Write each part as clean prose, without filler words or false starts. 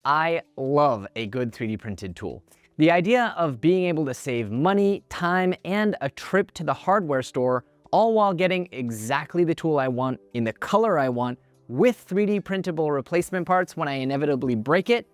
I love a good 3D printed tool. The idea of being able to save money, time, and a trip to the hardware store, all while getting exactly the tool I want in the color I want with 3D printable replacement parts when I inevitably break it,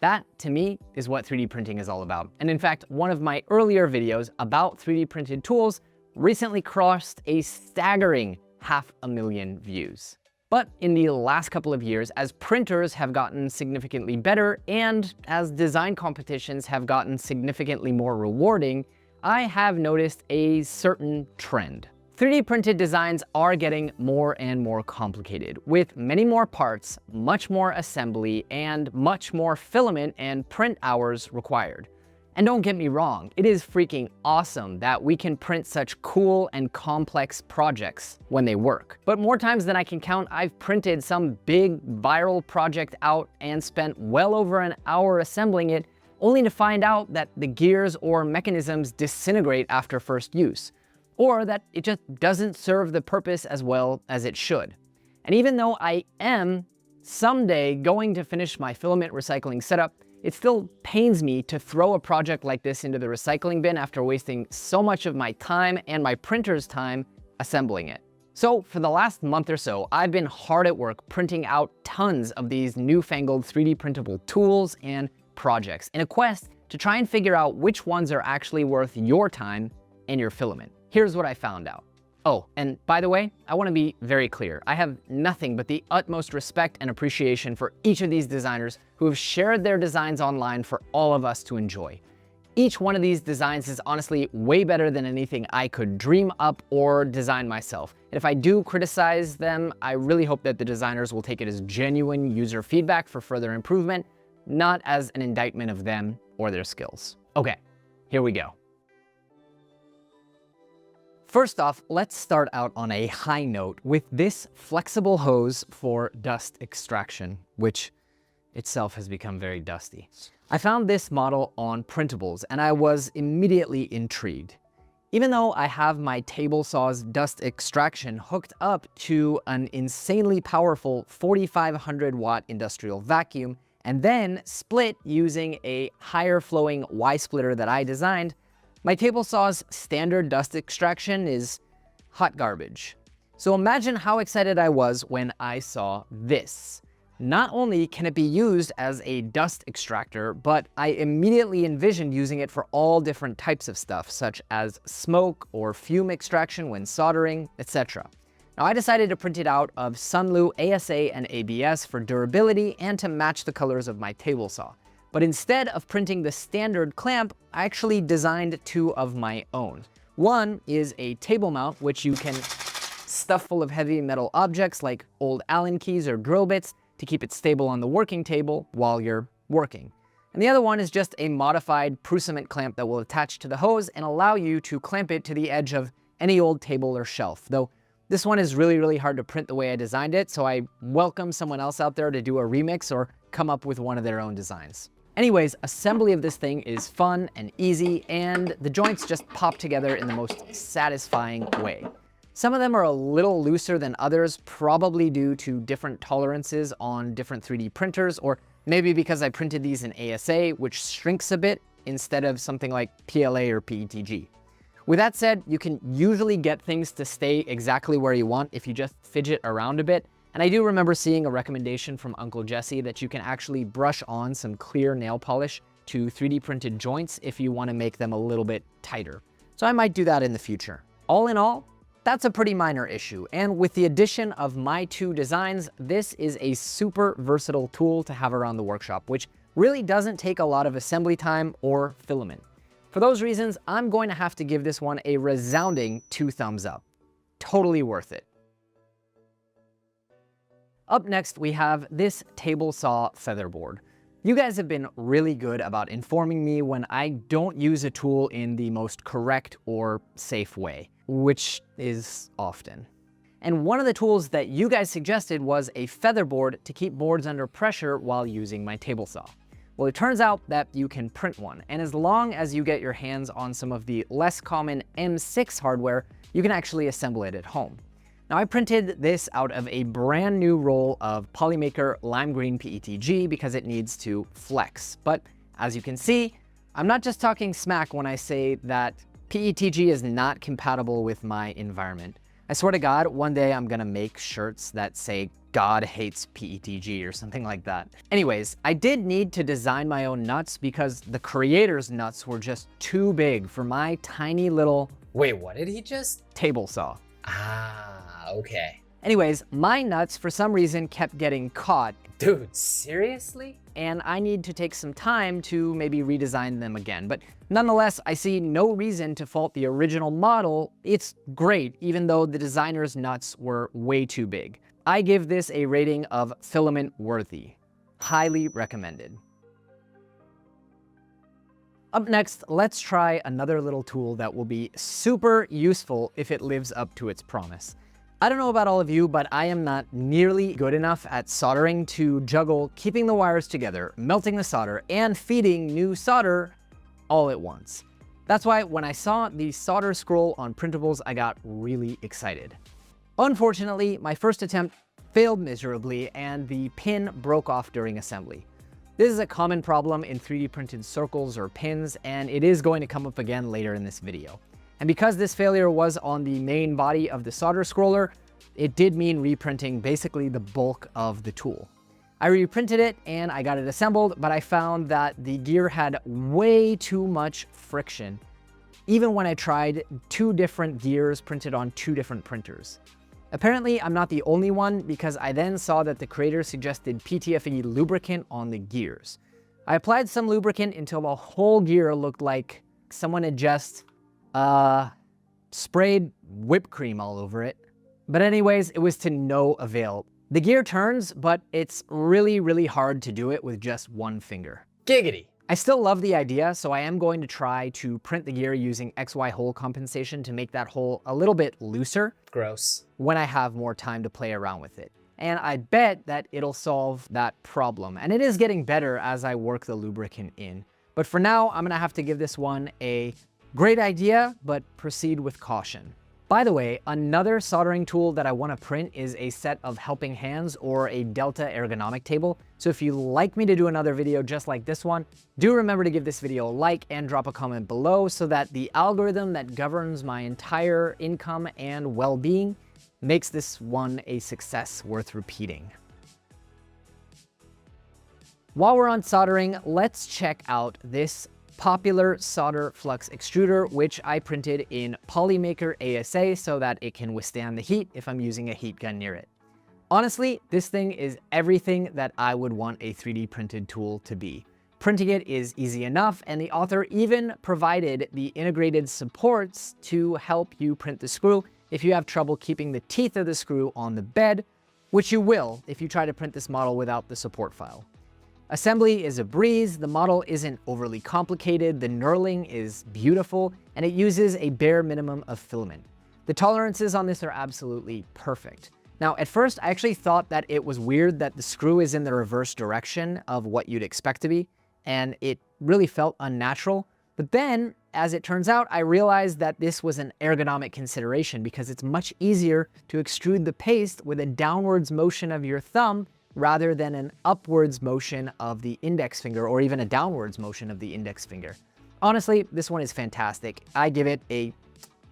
that, to me, is what 3D printing is all about. And in fact, one of my earlier videos about 3D printed tools recently crossed a staggering 500,000 views. But in the last couple of years, as printers have gotten significantly better and as design competitions have gotten significantly more rewarding, I have noticed a certain trend. 3D printed designs are getting more and more complicated, with many more parts, much more assembly, and much more filament and print hours required. And don't get me wrong, it is freaking awesome that we can print such cool and complex projects when they work. But more times than I can count, I've printed some big viral project out and spent well over an hour assembling it, only to find out that the gears or mechanisms disintegrate after first use, or that it just doesn't serve the purpose as well as it should. And even though I am someday going to finish my filament recycling setup, it still pains me to throw a project like this into the recycling bin after wasting so much of my time and my printer's time assembling it. So for the last month or so, I've been hard at work printing out tons of these newfangled 3D printable tools and projects in a quest to try and figure out which ones are actually worth your time and your filament. Here's what I found out. Oh, and by the way, I want to be very clear. I have nothing but the utmost respect and appreciation for each of these designers who have shared their designs online for all of us to enjoy. Each one of these designs is honestly way better than anything I could dream up or design myself. And if I do criticize them, I really hope that the designers will take it as genuine user feedback for further improvement, not as an indictment of them or their skills. Okay, here we go. First off, let's start out on a high note with this flexible hose for dust extraction, which itself has become very dusty. I found this model on Printables and I was immediately intrigued. Even though I have my table saw's dust extraction hooked up to an insanely powerful 4,500 watt industrial vacuum and then split using a higher flowing Y splitter that I designed, my table saw's standard dust extraction is hot garbage. So imagine how excited I was when I saw this. Not only can it be used as a dust extractor, but I immediately envisioned using it for all different types of stuff, such as smoke or fume extraction when soldering, etc. Now I decided to print it out of Sunlu ASA and ABS for durability and to match the colors of my table saw. But instead of printing the standard clamp, I actually designed two of my own. One is a table mount, which you can stuff full of heavy metal objects like old Allen keys or drill bits to keep it stable on the working table while you're working. And the other one is just a modified Prusament clamp that will attach to the hose and allow you to clamp it to the edge of any old table or shelf. Though this one is really hard to print the way I designed it, so I welcome someone else out there to do a remix or come up with one of their own designs. Anyways, assembly of this thing is fun and easy, and the joints just pop together in the most satisfying way. Some of them are a little looser than others, probably due to different tolerances on different 3D printers, or maybe because I printed these in ASA, which shrinks a bit instead of something like PLA or PETG. With that said, you can usually get things to stay exactly where you want if you just fidget around a bit. And I do remember seeing a recommendation from Uncle Jesse that you can actually brush on some clear nail polish to 3D printed joints if you want to make them a little bit tighter. So I might do that in the future. All in all, that's a pretty minor issue. And with the addition of my two designs, this is a super versatile tool to have around the workshop, which really doesn't take a lot of assembly time or filament. For those reasons, I'm going to have to give this one a resounding 2 thumbs up. Totally worth it. Up next, we have this table saw FeatherBoard. You guys have been really good about informing me when I don't use a tool in the most correct or safe way, which is often. And one of the tools that you guys suggested was a FeatherBoard to keep boards under pressure while using my table saw. Well, it turns out that you can print one, and as long as you get your hands on some of the less common M6 hardware, you can actually assemble it at home. Now I printed this out of a brand new roll of Polymaker lime green PETG because it needs to flex. But as you can see, I'm not just talking smack when I say that PETG is not compatible with my environment. I swear to God, one day I'm gonna make shirts that say God hates PETG or something like that. Anyways, I did need to design my own nuts because the creator's nuts were just too big for my tiny little... Wait, what did he just? Table saw. Ah, okay. Anyways, my nuts for some reason kept getting caught. Dude, seriously? And I need to take some time to maybe redesign them again. But nonetheless, I see no reason to fault the original model. It's great, even though the designer's nuts were way too big. I give this a rating of filament worthy. Highly recommended. Up next, let's try another little tool that will be super useful if it lives up to its promise. I don't know about all of you, but I am not nearly good enough at soldering to juggle keeping the wires together, melting the solder, and feeding new solder all at once. That's why when I saw the solder scroll on printables, I got really excited. Unfortunately, my first attempt failed miserably and the pin broke off during assembly. This is a common problem in 3D printed circles or pins, and it is going to come up again later in this video. And because this failure was on the main body of the solder scroller, it did mean reprinting basically the bulk of the tool. I reprinted it and I got it assembled, but I found that the gear had way too much friction, even when I tried 2 different gears printed on 2 different printers. Apparently, I'm not the only one because I then saw that the creator suggested PTFE lubricant on the gears. I applied some lubricant until the whole gear looked like someone had just sprayed whipped cream all over it. But anyways, it was to no avail. The gear turns, but it's really, really hard to do it with just one finger. Giggity. I still love the idea, so I am going to try to print the gear using XY hole compensation to make that hole a little bit looser. Gross. When I have more time to play around with it. And I bet that it'll solve that problem. And it is getting better as I work the lubricant in. But for now, I'm gonna have to give this one a great idea, but proceed with caution. By the way, another soldering tool that I want to print is a set of helping hands or a Delta ergonomic table. So if you'd like me to do another video just like this one, do remember to give this video a like and drop a comment below so that the algorithm that governs my entire income and well-being makes this one a success worth repeating. While we're on soldering, let's check out this popular solder flux extruder, which I printed in Polymaker ASA so that it can withstand the heat if I'm using a heat gun near it. Honestly, this thing is everything that I would want a 3D printed tool to be. Printing it is easy enough, and the author even provided the integrated supports to help you print the screw if you have trouble keeping the teeth of the screw on the bed, which you will if you try to print this model without the support file. Assembly is a breeze, the model isn't overly complicated, the knurling is beautiful, and it uses a bare minimum of filament. The tolerances on this are absolutely perfect. Now, at first, I actually thought that it was weird that the screw is in the reverse direction of what you'd expect to be, and it really felt unnatural. But then, as it turns out, I realized that this was an ergonomic consideration because it's much easier to extrude the paste with a downwards motion of your thumb rather than an upwards motion of the index finger or even a downwards motion of the index finger. Honestly, this one is fantastic. I give it a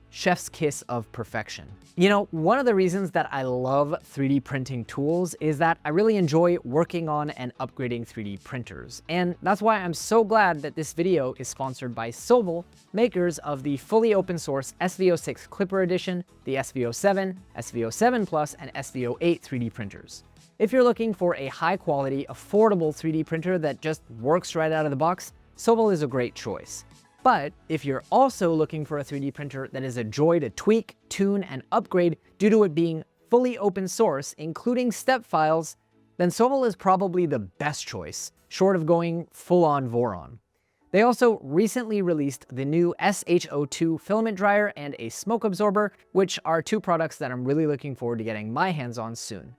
chef's kiss of perfection. You know, one of the reasons that I love 3D printing tools is that I really enjoy working on and upgrading 3D printers. And that's why I'm so glad that this video is sponsored by Soval, makers of the fully open source SV06 Clipper Edition, the SV07, SV07 Plus, and SV08 3D printers. If you're looking for a high quality, affordable 3D printer that just works right out of the box, Soval is a great choice. But if you're also looking for a 3D printer that is a joy to tweak, tune, and upgrade due to it being fully open source, including step files, then Soval is probably the best choice, short of going full-on Voron. They also recently released the new SH02 filament dryer and a smoke absorber, which are 2 products that I'm really looking forward to getting my hands on soon.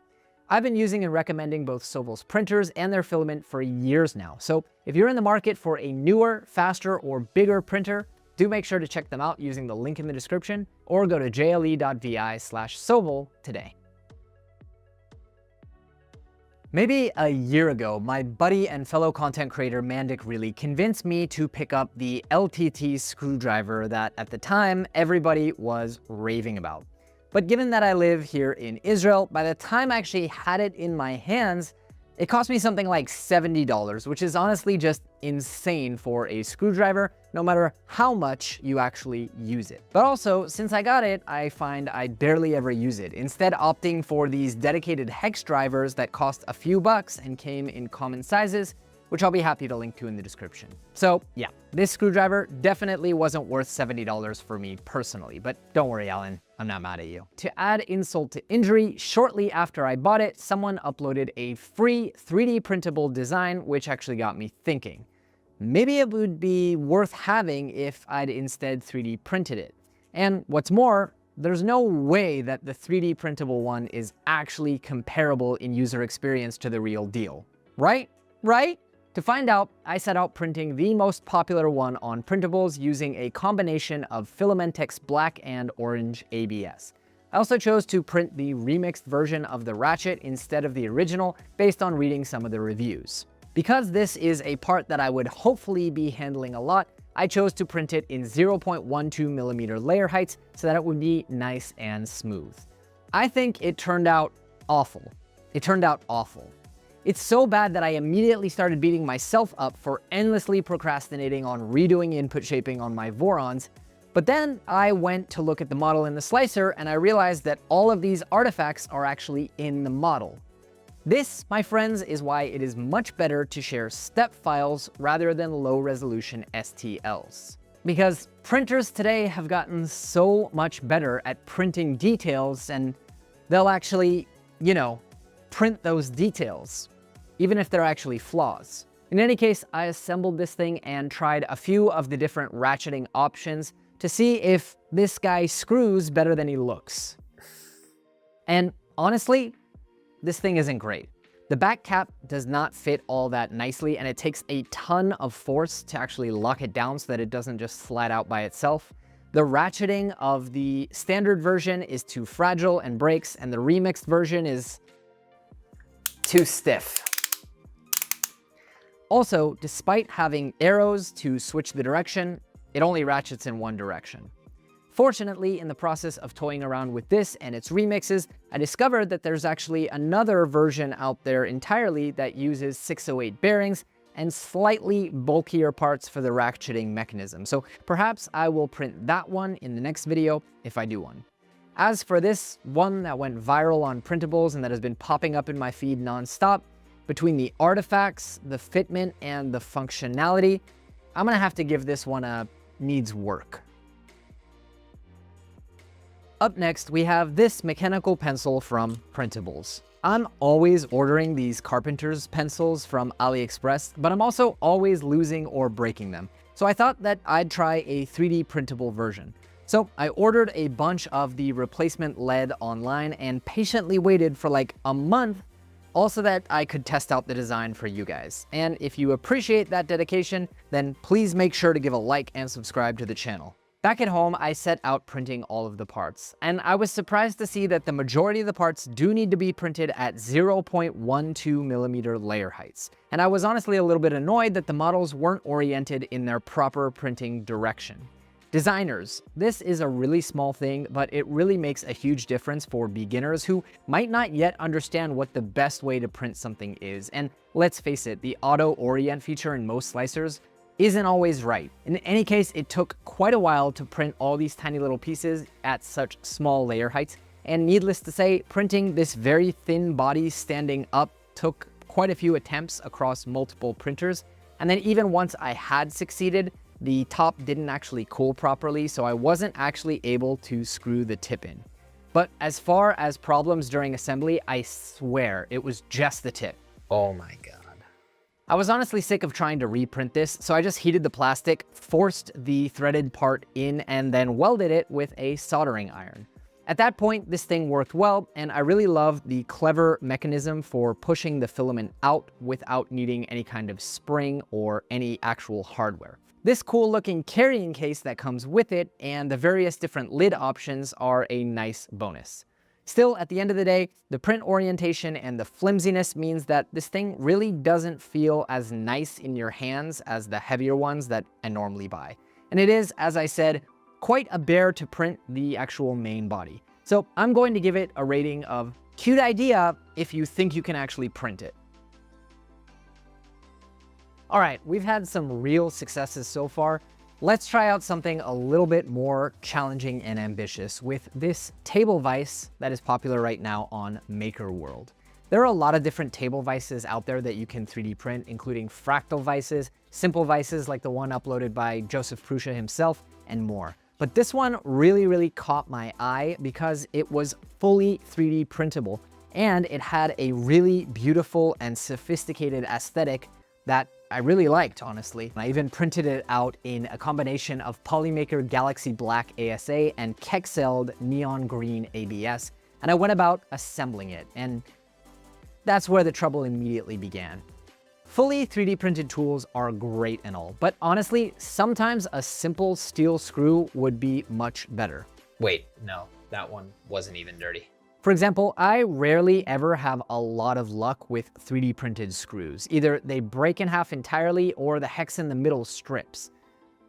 I've been using and recommending both Soval's printers and their filament for years now, so if you're in the market for a newer, faster, or bigger printer, do make sure to check them out using the link in the description or go to jle.vi/Sobel today. Maybe a year ago, my buddy and fellow content creator Mandik really convinced me to pick up the LTT Screwdriver that at the time everybody was raving about. But given that I live here in Israel, by the time I actually had it in my hands, it cost me something like $70, which is honestly just insane for a screwdriver, no matter how much you actually use it. But also, since I got it, I find I barely ever use it, instead opting for these dedicated hex drivers that cost a few bucks and came in common sizes, which I'll be happy to link to in the description. So yeah, this screwdriver definitely wasn't worth $70 for me personally, but don't worry, Alan, I'm not mad at you. To add insult to injury, shortly after I bought it, someone uploaded a free 3D printable design, which actually got me thinking. Maybe it would be worth having if I'd instead 3D printed it. And what's more, there's no way that the 3D printable one is actually comparable in user experience to the real deal. Right? Right? To find out, I set out printing the most popular one on printables using a combination of Filament black and orange ABS. I also chose to print the remixed version of the ratchet instead of the original based on reading some of the reviews. Because this is a part that I would hopefully be handling a lot, I chose to print it in 0.12mm layer heights so that it would be nice and smooth. I think it turned out awful. It turned out awful. It's so bad that I immediately started beating myself up for endlessly procrastinating on redoing input shaping on my Vorons, but then I went to look at the model in the slicer and I realized that all of these artifacts are actually in the model. This, my friends, is why it is much better to share step files rather than low-resolution STLs. Because printers today have gotten so much better at printing details, and they'll actually, print those details, even if they're actually flaws. In any case, I assembled this thing and tried a few of the different ratcheting options to see if this guy screws better than he looks. And honestly, this thing isn't great. The back cap does not fit all that nicely, and it takes a ton of force to actually lock it down so that it doesn't just slide out by itself. The ratcheting of the standard version is too fragile and breaks, and the remixed version is too stiff. Also, despite having arrows to switch the direction, it only ratchets in one direction. Fortunately, in the process of toying around with this and its remixes, I discovered that there's actually another version out there entirely that uses 608 bearings and slightly bulkier parts for the ratcheting mechanism. So perhaps I will print that one in the next video if I do one. As for this one that went viral on printables and that has been popping up in my feed nonstop, between the artifacts, the fitment, and the functionality, I'm gonna have to give this one a needs work. Up next, we have this mechanical pencil from Printables. I'm always ordering these carpenter's pencils from AliExpress, but I'm also always losing or breaking them. So I thought that I'd try a 3D printable version. So I ordered a bunch of the replacement lead online and patiently waited for like a month, also that I could test out the design for you guys. And if you appreciate that dedication, then please make sure to give a like and subscribe to the channel. Back at home, I set out printing all of the parts, and I was surprised to see that the majority of the parts do need to be printed at 0.12mm layer heights. And I was honestly a little bit annoyed that the models weren't oriented in their proper printing direction. Designers, this is a really small thing, but it really makes a huge difference for beginners who might not yet understand what the best way to print something is. And let's face it, the auto orient feature in most slicers isn't always right. In any case, it took quite a while to print all these tiny little pieces at such small layer heights. And needless to say, printing this very thin body standing up took quite a few attempts across multiple printers. And then even once I had succeeded, the top didn't actually cool properly, so I wasn't actually able to screw the tip in. But as far as problems during assembly, I swear it was just the tip. Oh my God. I was honestly sick of trying to reprint this, so I just heated the plastic, forced the threaded part in, and then welded it with a soldering iron. At that point, this thing worked well, and I really loved the clever mechanism for pushing the filament out without needing any kind of spring or any actual hardware. This cool looking carrying case that comes with it and the various different lid options are a nice bonus. Still, at the end of the day, the print orientation and the flimsiness means that this thing really doesn't feel as nice in your hands as the heavier ones that I normally buy. And it is, as I said, quite a bear to print the actual main body. So I'm going to give it a rating of cute idea if you think you can actually print it. All right, we've had some real successes so far. Let's try out something a little bit more challenging and ambitious with this table vise that is popular right now on Maker World. There are a lot of different table vises out there that you can 3D print, including fractal vises, simple vises like the one uploaded by Joseph Prussia himself, and more. But this one really caught my eye because it was fully 3D printable and it had a really beautiful and sophisticated aesthetic that I really liked, honestly. I even printed it out in a combination of Polymaker Galaxy Black ASA and Kexeld Neon Green ABS, and I went about assembling it, and that's where the trouble immediately began. Fully 3D printed tools are great and all, but honestly, sometimes a simple steel screw would be much better. Wait, no, that one wasn't even dirty. For example, I rarely ever have a lot of luck with 3D printed screws. Either they break in half entirely or the hex in the middle strips.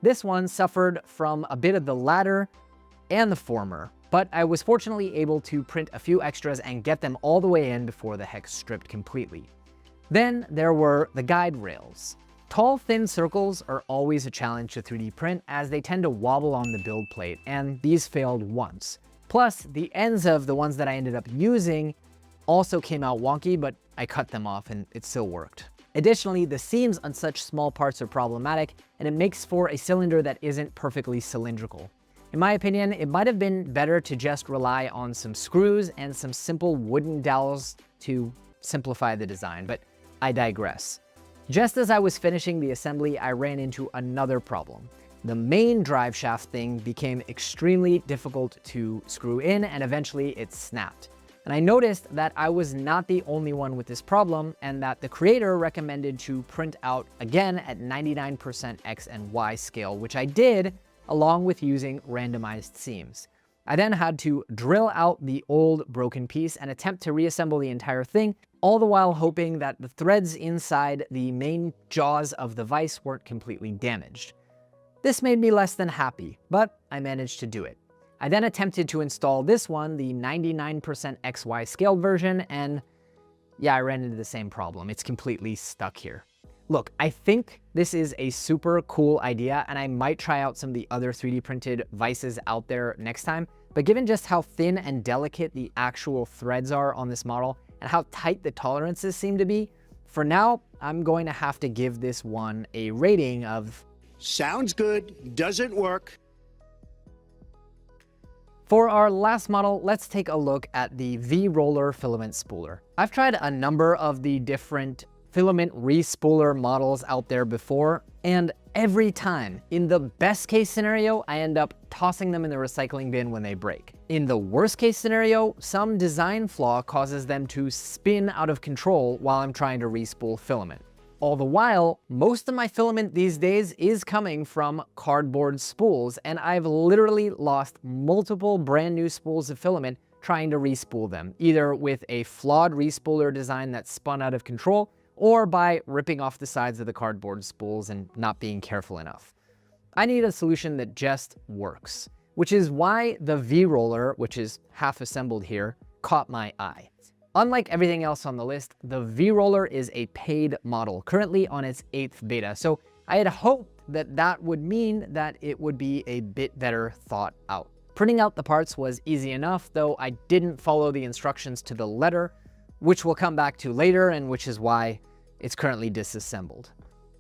This one suffered from a bit of the latter and the former, but I was fortunately able to print a few extras and get them all the way in before the hex stripped completely. Then there were the guide rails. Tall, thin circles are always a challenge to 3D print as they tend to wobble on the build plate, and these failed once. Plus, the ends of the ones that I ended up using also came out wonky, but I cut them off and it still worked. Additionally, the seams on such small parts are problematic, and it makes for a cylinder that isn't perfectly cylindrical. In my opinion, it might have been better to just rely on some screws and some simple wooden dowels to simplify the design, but I digress. Just as I was finishing the assembly, I ran into another problem. The main drive shaft thing became extremely difficult to screw in, and eventually it snapped. And I noticed that I was not the only one with this problem, and that the creator recommended to print out again at 99% X and Y scale, which I did, along with using randomized seams. I then had to drill out the old broken piece and attempt to reassemble the entire thing, all the while hoping that the threads inside the main jaws of the vise weren't completely damaged. This made me less than happy, but I managed to do it. I then attempted to install this one, the 99% XY scaled version, and yeah, I ran into the same problem. It's completely stuck here. Look, I think this is a super cool idea, and I might try out some of the other 3D printed vises out there next time, but given just how thin and delicate the actual threads are on this model, and how tight the tolerances seem to be, for now, I'm going to have to give this one a rating of sounds good, doesn't work. For our last model, let's take a look at the V-Roller filament spooler. I've tried a number of the different filament re-spooler models out there before, and every time, in the best case scenario, I end up tossing them in the recycling bin when they break. In the worst case scenario, some design flaw causes them to spin out of control while I'm trying to re-spool filament. All the while, most of my filament these days is coming from cardboard spools, and I've literally lost multiple brand new spools of filament trying to re-spool them, either with a flawed re-spooler design that spun out of control, or by ripping off the sides of the cardboard spools and not being careful enough. I need a solution that just works, which is why the V-Roller, which is half assembled here, caught my eye. Unlike everything else on the list, the V-Roller is a paid model, currently on its 8th beta, so I had hoped that that would mean that it would be a bit better thought out. Printing out the parts was easy enough, though I didn't follow the instructions to the letter, which we'll come back to later, and which is why it's currently disassembled.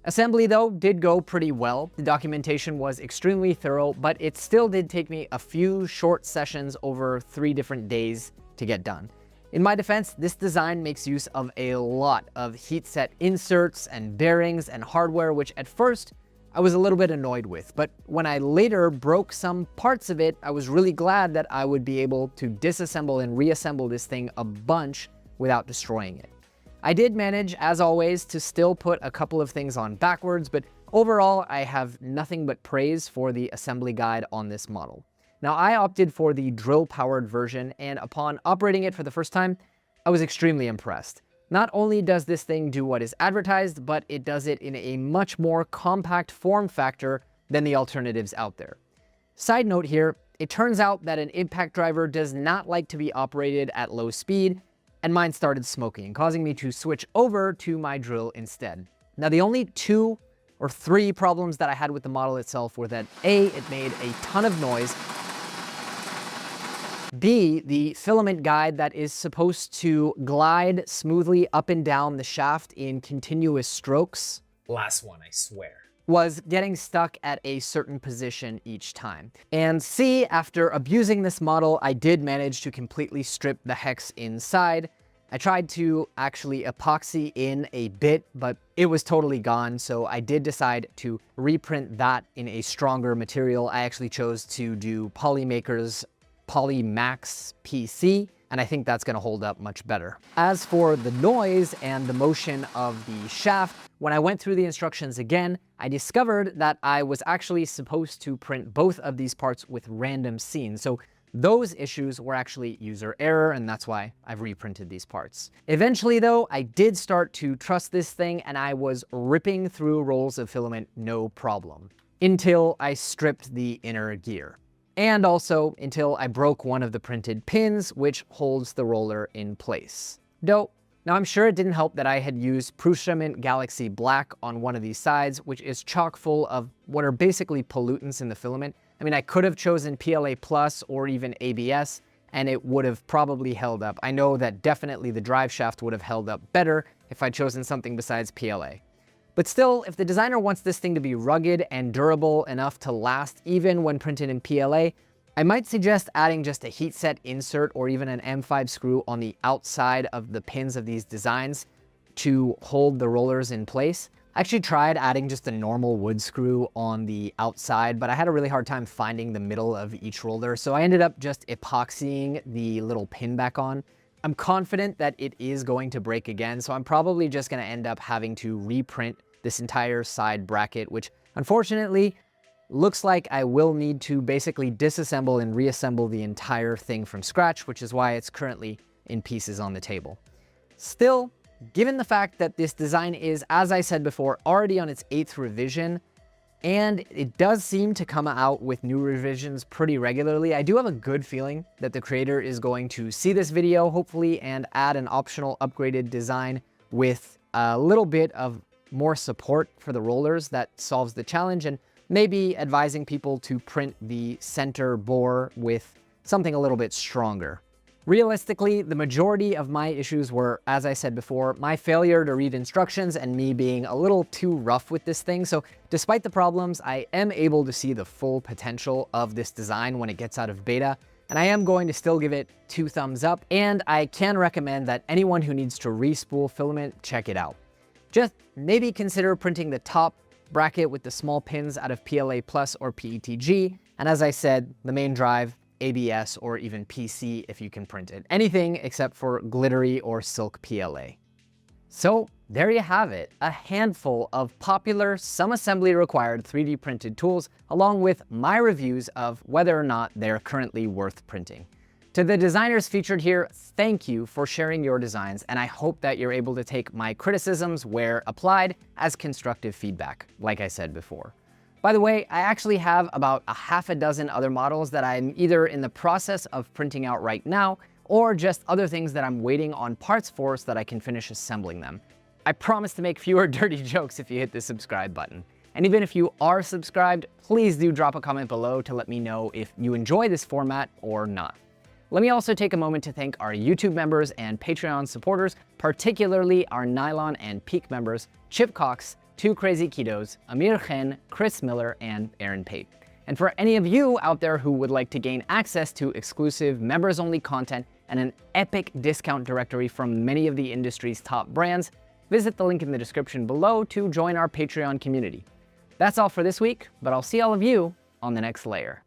Assembly, though, did go pretty well. The documentation was extremely thorough, but it still did take me a few short sessions over 3 different days to get done. In my defense, this design makes use of a lot of heat set inserts and bearings and hardware, which at first I was a little bit annoyed with. But when I later broke some parts of it, I was really glad that I would be able to disassemble and reassemble this thing a bunch without destroying it. I did manage, as always, to still put a couple of things on backwards, but overall, I have nothing but praise for the assembly guide on this model. Now, I opted for the drill-powered version, and upon operating it for the first time, I was extremely impressed. Not only does this thing do what is advertised, but it does it in a much more compact form factor than the alternatives out there. Side note here, it turns out that an impact driver does not like to be operated at low speed, and mine started smoking, causing me to switch over to my drill instead. Now, the only 2 or 3 problems that I had with the model itself were that A, it made a ton of noise, B, the filament guide that is supposed to glide smoothly up and down the shaft in continuous strokes Last one, I swear. was getting stuck at a certain position each time. And C, after abusing this model, I did manage to completely strip the hex inside. I tried to actually epoxy in a bit, but it was totally gone, so I did decide to reprint that in a stronger material. I actually chose to do Polymaker's Polymax PC, and I think that's going to hold up much better. As for the noise and the motion of the shaft, when I went through the instructions again, I discovered that I was actually supposed to print both of these parts with random scenes. So those issues were actually user error, and that's why I've reprinted these parts. Eventually though, I did start to trust this thing, and I was ripping through rolls of filament no problem, until I stripped the inner gear. And also until I broke one of the printed pins, which holds the roller in place. Now, I'm sure it didn't help that I had used Prusament Galaxy Black on one of these sides, which is chock full of what are basically pollutants in the filament. I mean, I could have chosen PLA Plus or even ABS, and it would have probably held up. I know that definitely the drive shaft would have held up better if I'd chosen something besides PLA. But still, if the designer wants this thing to be rugged and durable enough to last even when printed in PLA, I might suggest adding just a heat set insert or even an M5 screw on the outside of the pins of these designs to hold the rollers in place. I actually tried adding just a normal wood screw on the outside, but I had a really hard time finding the middle of each roller, so I ended up just epoxying the little pin back on. I'm confident that it is going to break again, so I'm probably just going to end up having to reprint this entire side bracket, which unfortunately looks like I will need to basically disassemble and reassemble the entire thing from scratch, which is why it's currently in pieces on the table. Still, given the fact that this design is, as I said before, already on its 8th revision, and it does seem to come out with new revisions pretty regularly, I do have a good feeling that the creator is going to see this video, hopefully, and add an optional upgraded design with a little bit of more support for the rollers that solves the challenge, and maybe advising people to print the center bore with something a little bit stronger. Realistically, the majority of my issues were, as I said before, my failure to read instructions and me being a little too rough with this thing. So despite the problems, I am able to see the full potential of this design when it gets out of beta, and I am going to still give it 2 thumbs up, and I can recommend that anyone who needs to re-spool filament, check it out. Just maybe consider printing the top bracket with the small pins out of PLA Plus or PETG, and as I said, the main drive, ABS, or even PC if you can print it. Anything except for glittery or silk PLA. So there you have it, a handful of popular, some assembly required 3D printed tools, along with my reviews of whether or not they're currently worth printing. To the designers featured here, thank you for sharing your designs, and I hope that you're able to take my criticisms where applied as constructive feedback, like I said before. By the way, I actually have about a half a dozen other models that I'm either in the process of printing out right now, or just other things that I'm waiting on parts for so that I can finish assembling them. I promise to make fewer dirty jokes if you hit the subscribe button. And even if you are subscribed, please do drop a comment below to let me know if you enjoy this format or not. Let me also take a moment to thank our YouTube members and Patreon supporters, particularly our Nylon and Peak members, Chip Cox, Two Crazy Ketos, Amir Khen, Chris Miller, and Aaron Pate. And for any of you out there who would like to gain access to exclusive members-only content and an epic discount directory from many of the industry's top brands, visit the link in the description below to join our Patreon community. That's all for this week, but I'll see all of you on the next layer.